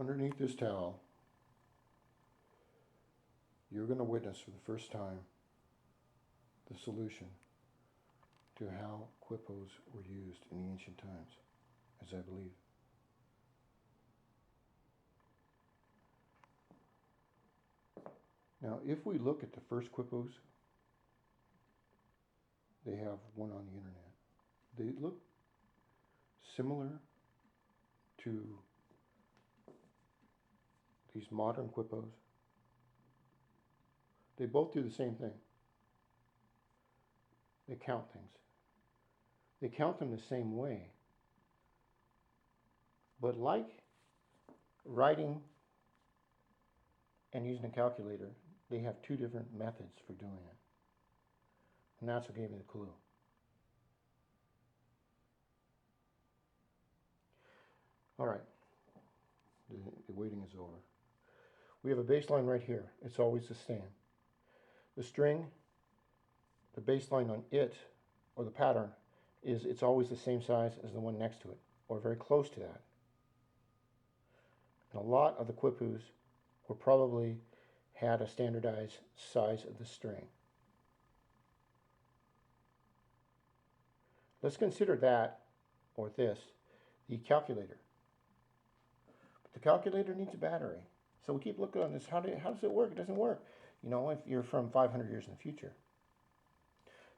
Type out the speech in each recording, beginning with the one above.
Underneath this towel, you're going to witness for the first time the solution to how quipos were used in the ancient times, as I believe. Now, if we look at the first quipos, they have one on the internet. They look similar to these modern quipos. They both do the same thing. They count things. They count them the same way. But like writing and using a calculator, they have two different methods for doing it. And that's what gave me the clue. All right, the waiting is over. We have a baseline right here. It's always the same. The string, the baseline on it, or the pattern, it's always the same size as the one next to it, or very close to that. And a lot of the quipus were probably had a standardized size of the string. Let's consider that, or this, the calculator. But the calculator needs a battery. So we keep looking on this, how does it work? It doesn't work. You know, if you're from 500 years in the future.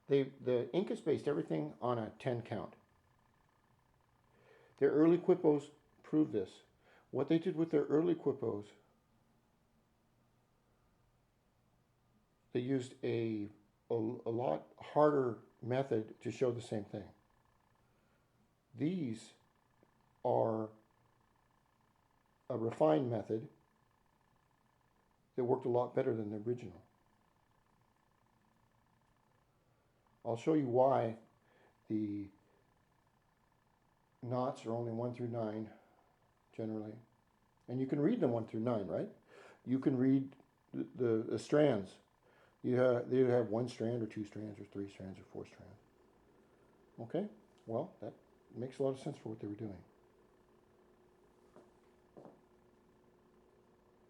The Incas based everything on a 10 count. Their early quipos prove this. What they did with their early quipos, they used a lot harder method to show the same thing. These are a refined method that worked a lot better than the original. I'll show you why the knots are only 1 through 9 generally. And you can read them 1 through 9, right? You can read the strands. They have 1 strand or 2 strands or 3 strands or 4 strands. Okay, well, that makes a lot of sense for what they were doing.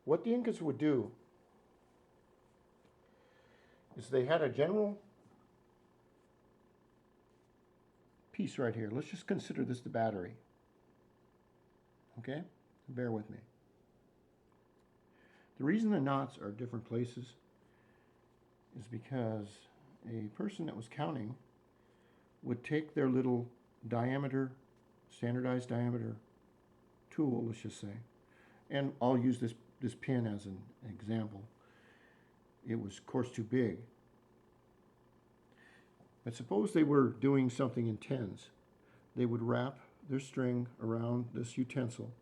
What the Incas would do is they had a general piece right here. Let's just consider this the battery. Okay? Bear with me. The reason the knots are different places is because a person that was counting would take their little diameter, standardized diameter tool, let's just say, and I'll use this pin as an example. It was, of course, too big. But suppose they were doing something in tens. They would wrap their string around this utensil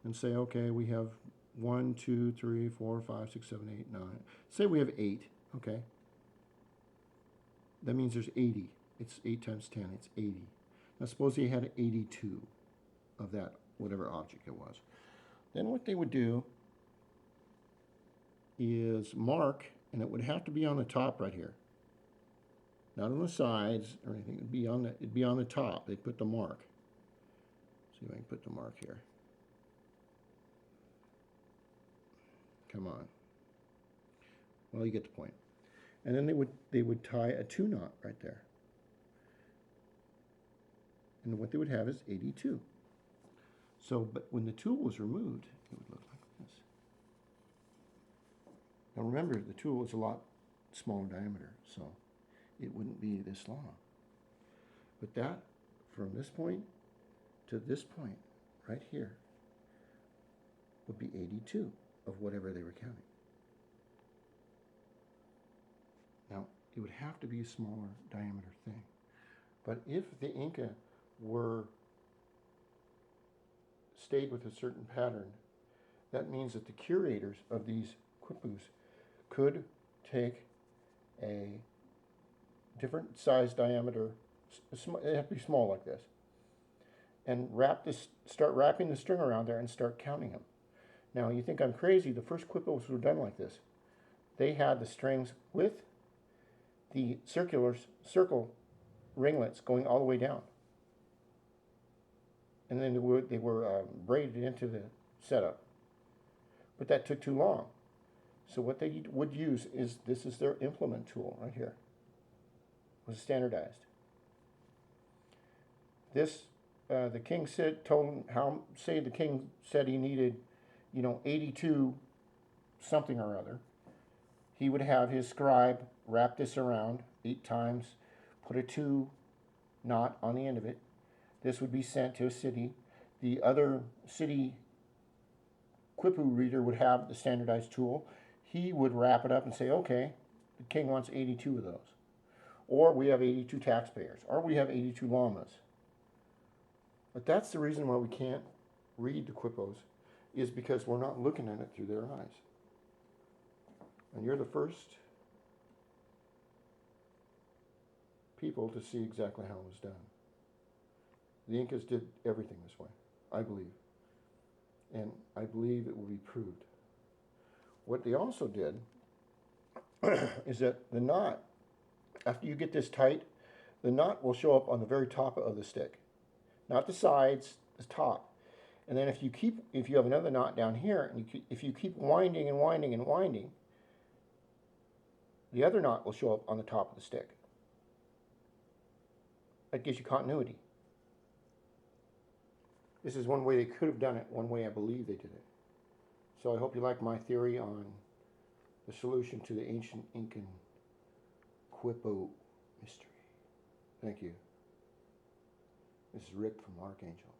and say, okay, we have 1, 2, 3, 4, 5, 6, 7, 8, 9. Say we have 8, okay? That means there's 80. It's 8 times 10, it's 80. Now suppose they had 82 of that, whatever object it was. Then what they would do is mark, and it would have to be on the top right here. Not on the sides or anything, it'd be on the top. They'd put the mark. See if I can put the mark here. Come on. Well, you get the point. And then they would tie a 2 knot right there. And what they would have is 82. So, but when the tool was removed, it would look like this. Now remember, the tool is a lot smaller diameter, so it wouldn't be this long. But that, from this point to this point, right here, would be 82 of whatever they were counting. Now, it would have to be a smaller diameter thing. But if the Inca stayed with a certain pattern, that means that the curators of these quipus could take a different size diameter, it had to be small like this, and start wrapping the string around there and start counting them. Now you think I'm crazy, the first quipus were done like this. They had the strings with the circle ringlets going all the way down. And then they were braided into setup. But that took too long. So what they would use is, this is their implement tool right here. It was standardized. This, the king told him how, say the king said he needed, 82 something or other. He would have his scribe wrap this around 8 times, put a 2 knot on the end of it. This would be sent to a city. The other city Quipu reader would have the standardized tool. He would wrap it up and say, okay, the king wants 82 of those. Or we have 82 taxpayers. Or we have 82 llamas. But that's the reason why we can't read the Quipos, is because we're not looking at it through their eyes. And you're the first people to see exactly how it was done. The Incas did everything this way, I believe. And I believe it will be proved. What they also did is that the knot, after you get this tight, the knot will show up on the very top of the stick. Not the sides, the top. And then if you have another knot down here, and if you keep winding and winding and winding, the other knot will show up on the top of the stick. That gives you continuity. This is one way they could have done it, one way I believe they did it. So I hope you like my theory on the solution to the ancient Incan Quipu mystery. Thank you. This is Rick from Archangel.